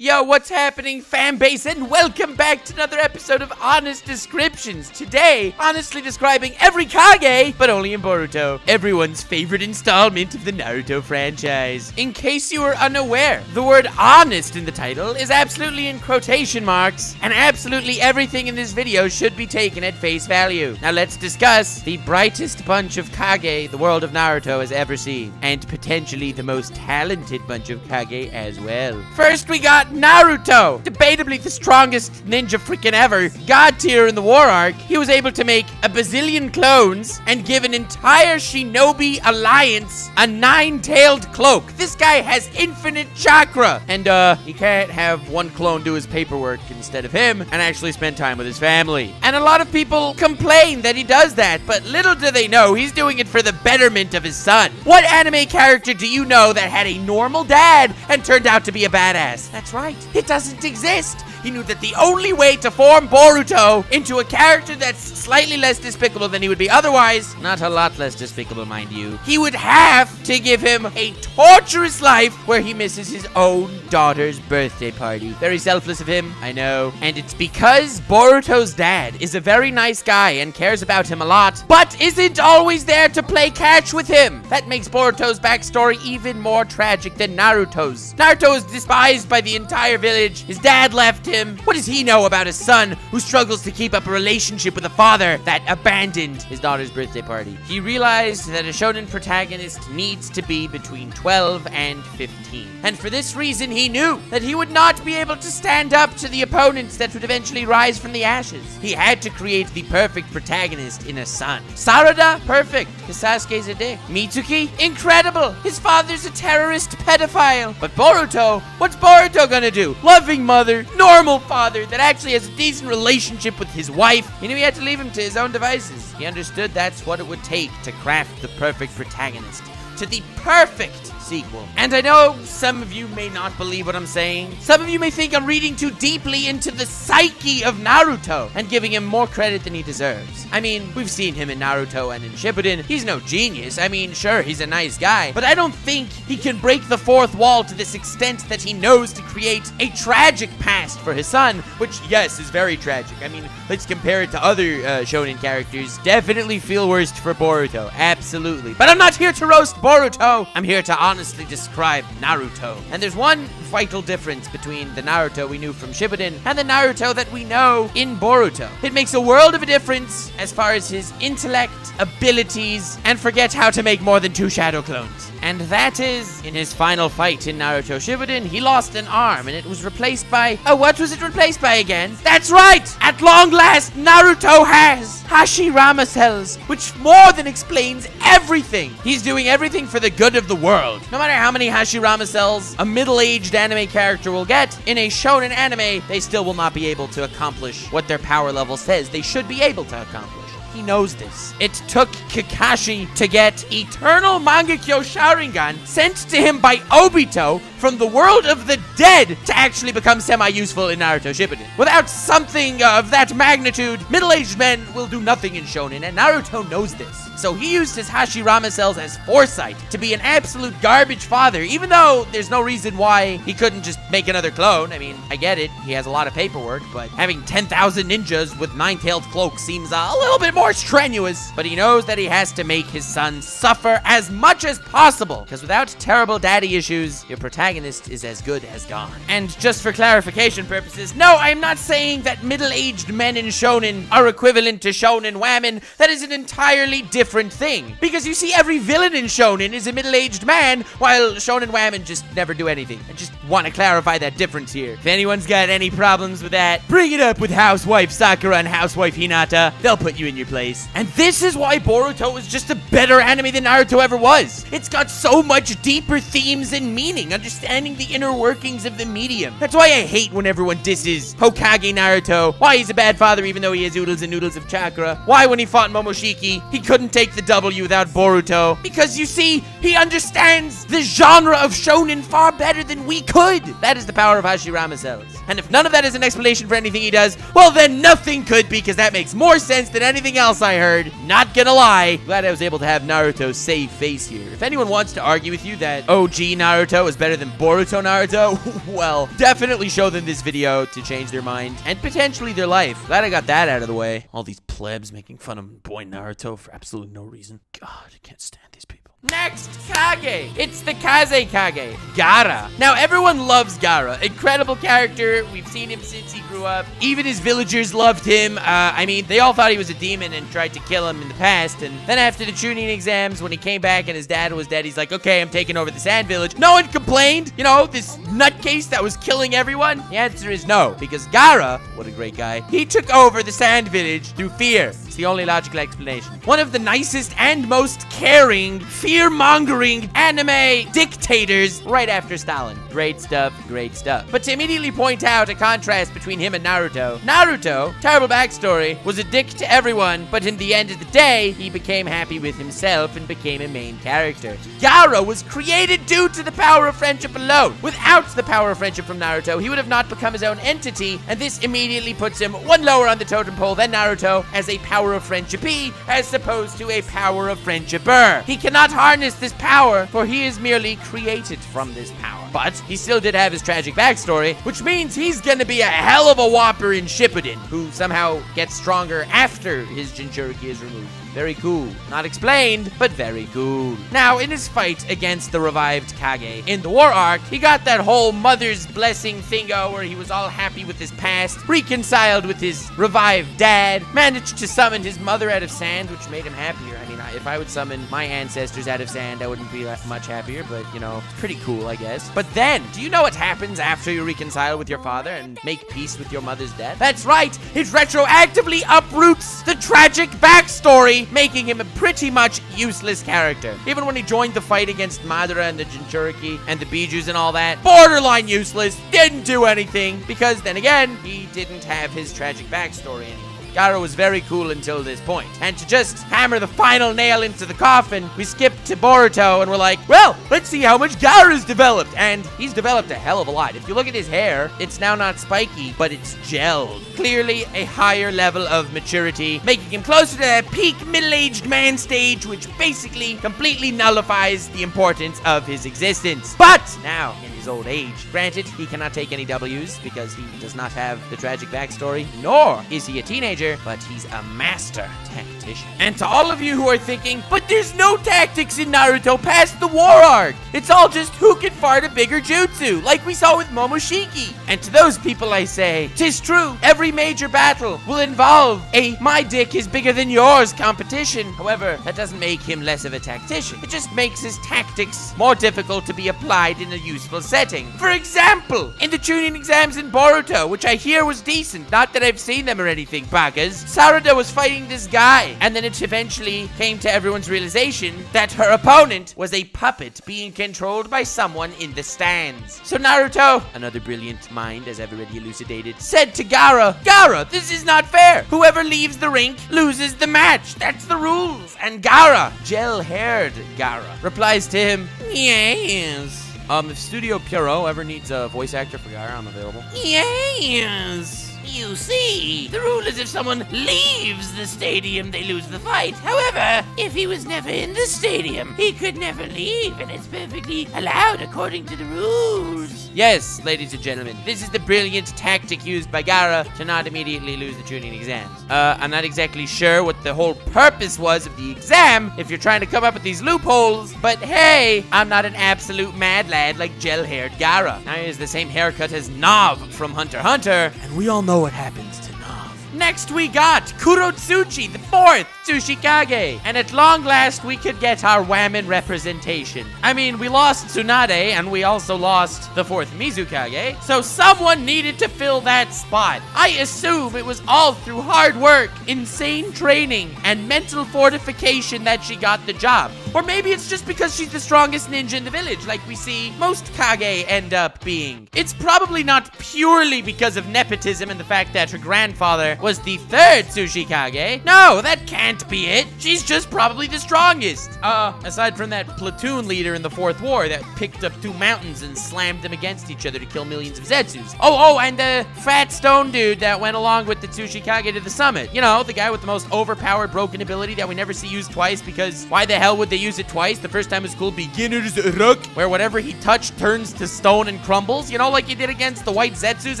Yo, what's happening, fan base, and welcome back to another episode of Honest Descriptions. Today, honestly describing every Kage, but only in Boruto, everyone's favorite installment of the Naruto franchise. In case you were unaware, the word honest in the title is absolutely in quotation marks, and absolutely everything in this video should be taken at face value. Now let's discuss the brightest bunch of Kage the world of Naruto has ever seen, and potentially the most talented bunch of Kage as well. First, we got Naruto, debatably the strongest ninja freaking ever, god tier in the war arc. He was able to make a bazillion clones and give an entire shinobi alliance a 9-tailed cloak. This guy has infinite chakra, and he can't have one clone do his paperwork instead of him and actually spend time with his family. And a lot of people complain that he does that, but little do they know he's doing it for the betterment of his son. What anime character do you know that had a normal dad and turned out to be a badass? That's right, it doesn't exist. He knew that the only way to form Boruto into a character that's slightly less despicable than he would be otherwise, not a lot less despicable, mind you, he would have to give him a torturous life where he misses his own daughter's birthday party. Very selfless of him, I know. And it's because Boruto's dad is a very nice guy and cares about him a lot, but isn't always there to play catch with him. That makes Boruto's backstory even more tragic than Naruto's. Naruto is despised by the entire village. His dad left him. What does he know about his son who struggles to keep up a relationship with a father that abandoned his daughter's birthday party? He realized that a shonen protagonist needs to be between 12 and 15. And for this reason, he knew that he would not be able to stand up to the opponents that would eventually rise from the ashes. He had to create the perfect protagonist in a son. Sarada? Perfect, because Sasuke's a dick. Mitsuki? Incredible, his father's a terrorist pedophile. But Boruto? What's Boruto gonna do? Loving mother, normal father that actually has a decent relationship with his wife. He knew he had to leave him to his own devices. He understood that's what it would take to craft the perfect protagonist, to the perfect sequel. And I know some of you may not believe what I'm saying. Some of you may think I'm reading too deeply into the psyche of Naruto and giving him more credit than he deserves. I mean, we've seen him in Naruto and in Shippuden. He's no genius. I mean, sure, he's a nice guy, but I don't think he can break the fourth wall to this extent that he knows to create a tragic past for his son, which, yes, is very tragic. I mean, let's compare it to other shonen characters. Definitely feel worst for Boruto. Absolutely. But I'm not here to roast Boruto. I'm here to honestly describe Naruto. And there's one vital difference between the Naruto we knew from Shippuden and the Naruto that we know in Boruto. It makes a world of a difference as far as his intellect, abilities, and forget how to make more than 2 shadow clones. And that is, in his final fight in Naruto Shippuden, he lost an arm and it was replaced by... Oh, what was it replaced by again? That's right! At long last, Naruto has Hashirama cells, which more than explains everything. He's doing everything for the good of the world. No matter how many Hashirama cells a middle-aged anime character will get, in a shonen anime, they still will not be able to accomplish what their power level says they should be able to accomplish. He knows this. It took Kakashi to get Eternal Mangekyo Sharingan sent to him by Obito from the world of the dead to actually become semi-useful in Naruto Shippuden. Without something of that magnitude, middle-aged men will do nothing in shonen, and Naruto knows this. So he used his Hashirama cells as foresight to be an absolute garbage father, even though there's no reason why he couldn't just make another clone. I mean, I get it, he has a lot of paperwork, but having 10,000 ninjas with 9-tailed cloaks seems a little bit more strenuous. But he knows that he has to make his son suffer as much as possible, because without terrible daddy issues, your protagonist is as good as gone. And just for clarification purposes, no, I'm not saying that middle-aged men in shonen are equivalent to shonen women. That is an entirely different thing, because you see every villain in shonen is a middle-aged man, while shonen women just never do anything. I just want to clarify that difference here. If anyone's got any problems with that, bring it up with Housewife Sakura and Housewife Hinata. They'll put you in your place. And this is why Boruto is just a better anime than Naruto ever was. It's got so much deeper themes and meaning. Understand understanding the inner workings of the medium. That's why I hate when everyone disses Hokage Naruto, why he's a bad father even though he has oodles and noodles of chakra, why when he fought Momoshiki, he couldn't take the W without Boruto. Because you see, he understands the genre of shonen far better than we could. That is the power of Hashirama cells. And if none of that is an explanation for anything he does, well then nothing could, because that makes more sense than anything else I heard. Not gonna lie, glad I was able to have Naruto save face here. If anyone wants to argue with you that OG Naruto is better than Boruto Naruto, well, definitely show them this video to change their mind and potentially their life. Glad I got that out of the way. All these plebs making fun of boy Naruto for absolutely no reason. God, I can't stand these people. Next, Kage. It's the Kage, Gaara. Now, everyone loves Gaara. Incredible character. We've seen him since he grew up. Even his villagers loved him. I mean, they all thought he was a demon and tried to kill him in the past. And then after the Chunin exams, when he came back and his dad was dead, he's like, okay, I'm taking over the Sand Village. No one complained. You know, this nutcase that was killing everyone? The answer is no, because Gaara, what a great guy, he took over the Sand Village through fear. It's the only logical explanation. One of the nicest and most caring, fear-mongering anime dictators right after Stalin. Great stuff, great stuff. But to immediately point out a contrast between him and Naruto, terrible backstory, was a dick to everyone, but in the end of the day, he became happy with himself and became a main character. Gaara was created due to the power of friendship alone. Without the power of friendship from Naruto, he would have not become his own entity, and this immediately puts him one lower on the totem pole than Naruto as a power of friendship-y, as opposed to a power of friendship-er. He cannot harness this power, for he is merely created from this power. But he still did have his tragic backstory, which means he's gonna be a hell of a whopper in Shippuden, who somehow gets stronger after his Jinchuriki is removed. Very cool. Not explained, but very cool. Now, in his fight against the revived Kage in the war arc, he got that whole mother's blessing thingo where he was all happy with his past, reconciled with his revived dad, managed to summon his mother out of sand, which made him happier. I mean, if I would summon my ancestors out of sand, I wouldn't be that much happier, but, you know, it's pretty cool, I guess. But then, do you know what happens after you reconcile with your father and make peace with your mother's death? That's right! It retroactively uproots the tragic backstory, making him a pretty much useless character. Even when he joined the fight against Madara and the Jinchuriki and the Bijus and all that, borderline useless, didn't do anything, because then again, he didn't have his tragic backstory anymore. Gaara was very cool until this point. And to just hammer the final nail into the coffin, we skip to Boruto and we're like, well, let's see how much Gaara's developed. And he's developed a hell of a lot. If you look at his hair, it's now not spiky, but it's gelled. Clearly a higher level of maturity, making him closer to that peak middle-aged man stage, which basically completely nullifies the importance of his existence. But now, in his old age, granted, he cannot take any W's because he does not have the tragic backstory, nor is he a teenager, but he's a master tactician. And to all of you who are thinking, but there's no tactics in Naruto past the war arc. It's all just who can fart a bigger jutsu, like we saw with Momoshiki. And to those people I say, 'tis true, every major battle will involve a my dick is bigger than yours competition. However, that doesn't make him less of a tactician. It just makes his tactics more difficult to be applied in a useful setting. For example, in the Chunin exams in Boruto, which I hear was decent, not that I've seen them or anything, bagas, Sarada was fighting this guy, and then it eventually came to everyone's realization that her opponent was a puppet being controlled by someone in the stands. So Naruto, another brilliant mind as I've already elucidated, said to Gaara, Gaara, this is not fair. Whoever leaves the rink loses the match. That's the rules. And Gaara, gel-haired Gaara, replies to him, yes. If Studio Pierrot ever needs a voice actor for Gaara, I'm available. Yes. You see, the rule is if someone leaves the stadium, they lose the fight. However, if he was never in the stadium, he could never leave, and it's perfectly allowed according to the rules. Yes, ladies and gentlemen, this is the brilliant tactic used by Gaara to not immediately lose the Chunin exams. I'm not exactly sure what the whole purpose was of the exam, if you're trying to come up with these loopholes, but hey, I'm not an absolute mad lad like gel-haired Gaara. Now he has the same haircut as Nav from Hunter x Hunter, and we all know what happens to Nav. Next we got Kurotsuchi, the 4th Tsuchikage. And at long last, we could get our Wammen representation. I mean, we lost Tsunade, and we also lost the 4th Mizukage, so someone needed to fill that spot. I assume it was all through hard work, insane training, and mental fortification that she got the job. Or maybe it's just because she's the strongest ninja in the village, like we see most Kage end up being. It's probably not purely because of nepotism and the fact that her grandfather was the third Tsuchikage. No, that can't be it. She's just probably the strongest. Aside from that platoon leader in the Fourth War that picked up 2 mountains and slammed them against each other to kill millions of Zetsus. Oh, and the fat stone dude that went along with the Tsuchikage to the summit. You know, the guy with the most overpowered broken ability that we never see used twice, because why the hell would they use it twice? The first time was called Beginner's Rook, where whatever he touched turns to stone and crumbles, you know, like he did against the white Zetsus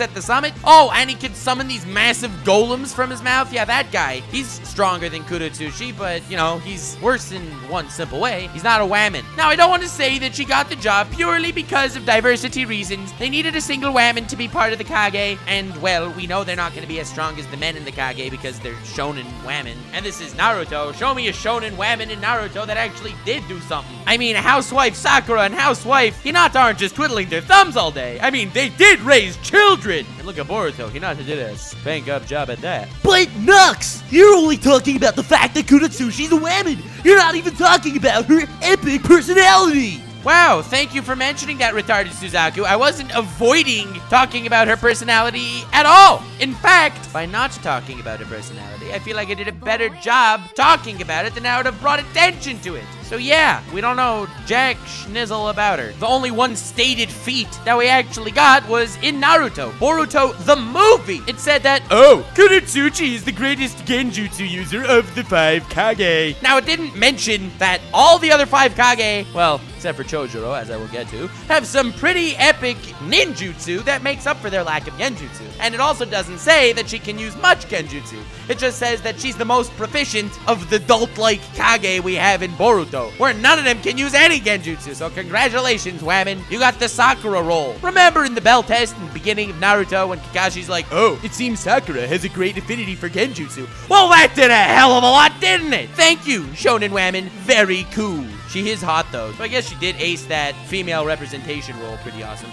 at the summit. Oh, and he could summon these massive golems from his mouth. Yeah, that guy. He's stronger than Kurotsuchi, but, you know, he's worse in one simple way. He's not a whammon. Now, I don't want to say that she got the job purely because of diversity reasons. They needed a single whammon to be part of the Kage, and, well, we know they're not going to be as strong as the men in the Kage because they're shonen whammon. And this is Naruto. Show me a shonen whammon in Naruto that actually did do something. I mean, Housewife Sakura and Housewife Hinata aren't just twiddling their thumbs all day. I mean, they did raise children. And look at Boruto. Hinata did a spank-up job at that. But Nux, you're only talking about the fact that Kurotsushi's a whammon. You're not even talking about her epic personality. Wow, thank you for mentioning that, retarded Suzaku. I wasn't avoiding talking about her personality at all. In fact, by not talking about her personality, I feel like I did a better job talking about it than I would have brought attention to it. So yeah, we don't know jack schnizzle about her. The only one stated feat that we actually got was in Naruto. Boruto, the movie. It said that, oh, Kurotsuchi is the greatest genjutsu user of the 5 Kage. Now, it didn't mention that all the other 5 Kage, well, except for Chojuro, as I will get to, have some pretty epic ninjutsu that makes up for their lack of genjutsu. And it also doesn't say that she can use much genjutsu. It just says that she's the most proficient of the adult-like Kage we have in Boruto, where none of them can use any genjutsu. So congratulations, whammon. You got the Sakura role. Remember in the bell test in the beginning of Naruto when Kakashi's like, oh, it seems Sakura has a great affinity for genjutsu. Well, that did a hell of a lot, didn't it? Thank you, shonen whammon. Very cool. She is hot, though, so I guess she did ace that female representation role pretty awesome.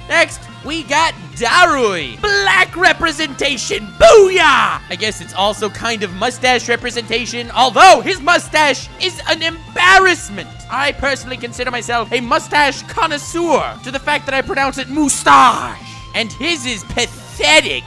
Next, we got Darui. Black representation. Booyah! I guess it's also kind of mustache representation, although his mustache is an embarrassment. I personally consider myself a mustache connoisseur to the fact that I pronounce it moustache. And his is pathetic.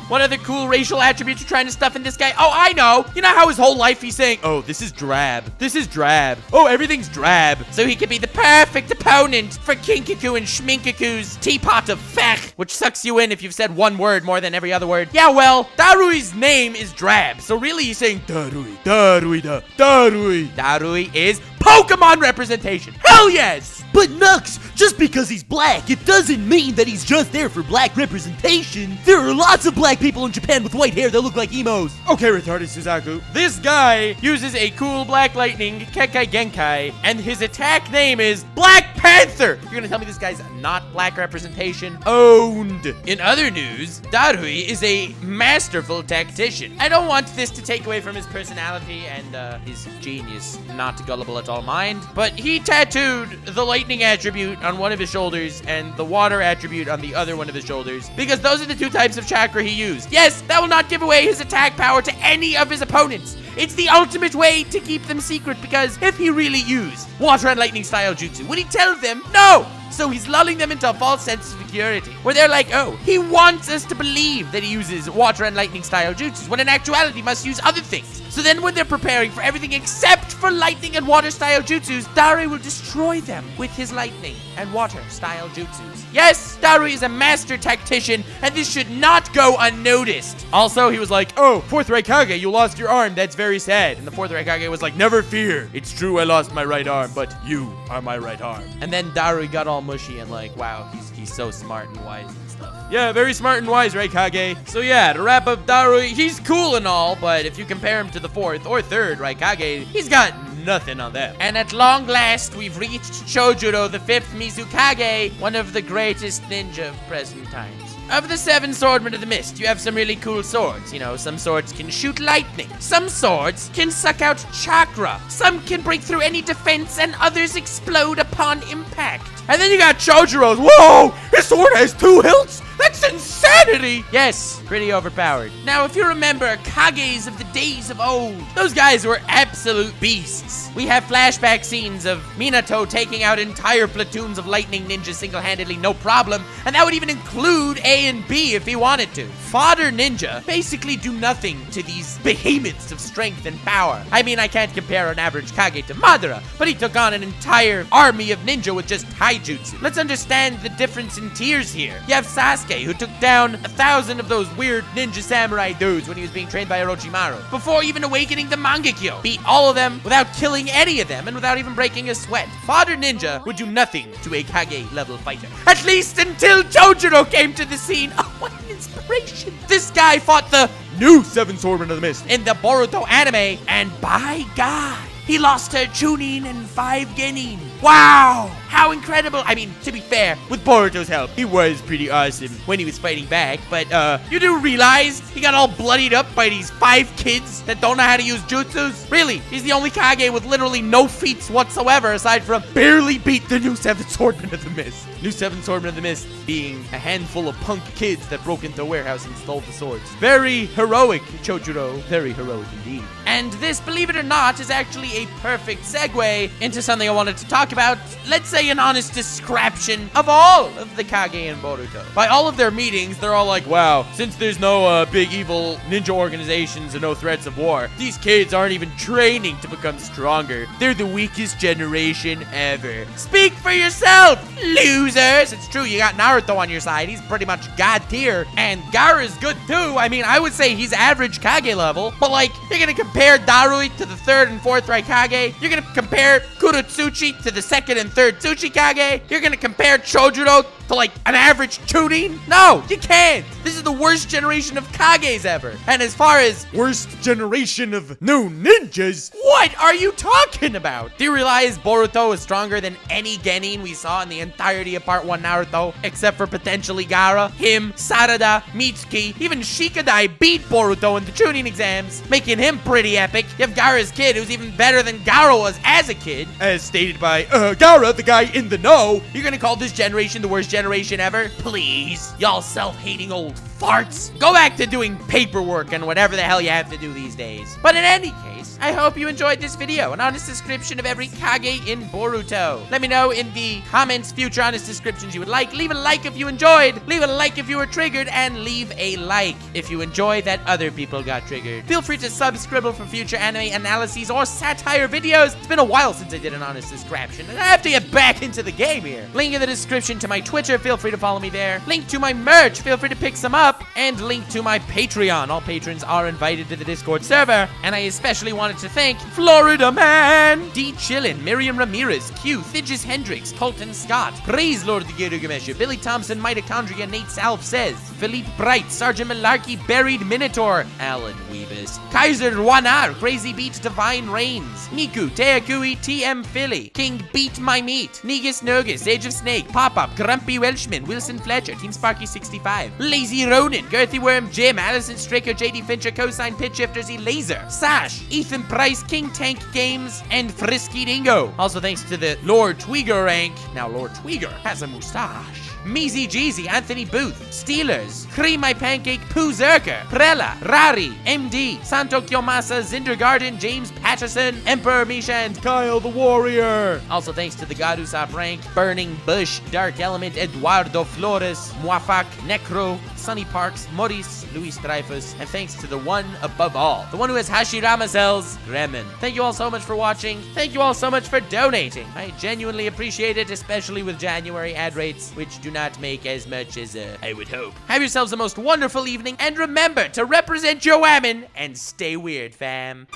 What other cool racial attributes you're trying to stuff in this guy? Oh, I know. You know how his whole life he's saying, oh, this is drab. This is drab. Oh, everything's drab. So he could be the perfect opponent for Kinkaku and Schminkaku's teapot of fech, which sucks you in if you've said one word more than every other word. Yeah, well, Darui's name is drab. So really he's saying Darui, Darui, Darui. Darui is Pokemon representation. Hell yes! But Nux, just because he's black, it doesn't mean that he's just there for black representation. There are lots of black people in Japan with white hair that look like emos. Okay, retarded Suzaku. This guy uses a cool black lightning, Kekai Genkai, and his attack name is Black Panther. You're gonna tell me this guy's not black representation? Owned. In other news, Darui is a masterful tactician. I don't want this to take away from his personality and his genius, not gullible at all mind, but he tattooed the lightning attribute on one of his shoulders and the water attribute on the other one of his shoulders, because those are the 2 types of chakra he used. Yes, that will not give away his attack power to any of his opponents. It's the ultimate way to keep them secret, because if he really used water and lightning style jutsu, would he tell them? No! So he's lulling them into a false sense of security, where they're like, oh, he wants us to believe that he uses water and lightning style jutsus, when in actuality he must use other things. So then when they're preparing for everything except for lightning and water style jutsus, Darui will destroy them with his lightning and water style jutsus. Yes, Darui is a master tactician, and this should not go unnoticed. Also, he was like, oh, 4th Raikage, you lost your arm. That's very sad. And the 4th Raikage was like, never fear. It's true I lost my right arm, but you are my right arm. And then Darui got all mushy and like, wow, he's so smart and wise and stuff. Yeah, very smart and wise, Raikage. So yeah, to wrap up Darui, he's cool and all, but if you compare him to the 4th or 3rd Raikage, he's got nothing on them. And at long last, we've reached Chojuro, the 5th Mizukage, one of the greatest ninja of present times. Of the 7 Swordmen of the Mist, you have some really cool swords. You know, some swords can shoot lightning. Some swords can suck out chakra. Some can break through any defense, and others explode upon impact. And then you got Chojuro's. Whoa! His This sword has 2 hilts? That's insanity! Yes, pretty overpowered. Now, if you remember Kages of the days of old, those guys were absolute beasts. We have flashback scenes of Minato taking out entire platoons of lightning ninjas single-handedly, no problem, and that would even include A and B if he wanted to. Fodder ninja basically do nothing to these behemoths of strength and power. I mean, I can't compare an average Kage to Madara, but he took on an entire army of ninja with just taijutsu. Let's understand the difference in tiers here. You have Sasuke, who took down 1,000 of those weird ninja samurai dudes when he was being trained by Orochimaru, before even awakening the Mangekyo. Beat all of them without killing any of them and without even breaking a sweat. Fodder ninja would do nothing to a Kage level fighter. At least until Chojuro came to the scene. Oh, what an inspiration. This guy fought the new 7 Swordsmen of the Mist in the Boruto anime, and by God, he lost her Chunin and 5 Genin. Wow! How incredible! I mean, to be fair, with Boruto's help, he was pretty awesome when he was fighting back, but, you do realize he got all bloodied up by these 5 kids that don't know how to use jutsus? Really, he's the only Kage with literally no feats whatsoever aside from barely beat the new 7 Swordsmen of the Mist. New 7 Swordsmen of the Mist being a handful of punk kids that broke into a warehouse and stole the swords. Very heroic, Chojuro. Very heroic indeed. And this, believe it or not, is actually a perfect segue into something I wanted to talk about. Let's say an honest description of all of the Kage and Boruto. By all of their meetings, they're all like, wow, since there's no big evil ninja organizations and no threats of war, these kids aren't even training to become stronger. They're the weakest generation ever. Speak for yourself, losers! It's true, you got Naruto on your side. He's pretty much god tier. And Gaara is good too. I mean, I would say he's average Kage level. But like, you're gonna compare Darui to the 3rd and 4th Raikage. You're gonna compare Kurotsuchi to the 2nd and 3rd Tsuchikage. You're gonna compare Chojuro to like an average Chunin? No, you can't. This is the worst generation of Kages ever. And as far as worst generation of new ninjas, what are you talking about? Do you realize Boruto is stronger than any Genin we saw in the entirety of Part 1 Naruto, except for potentially Gaara? Him, Sarada, Mitsuki, even Shikadai beat Boruto in the Chunin exams, making him pretty epic. You have Gaara's kid, who's even better than Gaara was as a kid, as stated by Gaara, the guy in the know. You're gonna call this generation the worst generation ever? Please, y'all self-hating old farts. Go back to doing paperwork and whatever the hell you have to do these days. But in any case, I hope you enjoyed this video, an honest description of every Kage in Boruto. Let me know in the comments future honest descriptions you would like. Leave a like if you enjoyed, leave a like if you were triggered, and leave a like if you enjoy that other people got triggered. Feel free to subscribe for future anime analyses or satire videos. It's been a while since I did an honest description, and I have to get back into the game here. Link in the description to my Twitter, feel free to follow me there. Link to my merch, feel free to pick some up. And link to my Patreon. All patrons are invited to the Discord server. And I especially wanted to thank Florida Man, D. Chillin, Miriam Ramirez, Q, Thigis Hendricks, Colton Scott, Praise Lord the Gilgamesh, Billy Thompson, Mitochondria, Nate Salve Says, Philippe Bright, Sergeant Malarkey, Buried Minotaur, Alan Weebus, Kaiser Ruanar, Crazy Beat, Divine Reigns, Niku, Teakui, TM Philly, King Beat My Meat, Negus Nogus, Age of Snake, Pop-Up, Grumpy Welshman, Wilson Fletcher, Team Sparky 65, Lazy Ronin, Girthy Worm, Jim, Allison Stricker, JD Fincher, Cosine, Pitch Shifters, Laser, Sash, Ethan Price, King Tank Games, and Frisky Dingo. Also thanks to the Lord Twigger rank. Now Lord Twigger has a mustache. Measy Jeezy, Anthony Booth, Steelers, Cream My Pancake, Pooh Zerker, Prella, Rari, MD, Santo Kyomasa, Zindergarten, James Patterson, Emperor Misha, and Kyle the Warrior. Also thanks to the God Usopp rank, Burning Bush, Dark Element, Eduardo Flores, Muafak, Necro, Sunny Parks, Maurice, Luis Dreyfus, and thanks to the one above all, the one who has Hashirama cells, Gremin. Thank you all so much for watching. Thank you all so much for donating. I genuinely appreciate it, especially with January ad rates, which do not make as much as I would hope. Have yourselves the most wonderful evening, and remember to represent your women and stay weird, fam.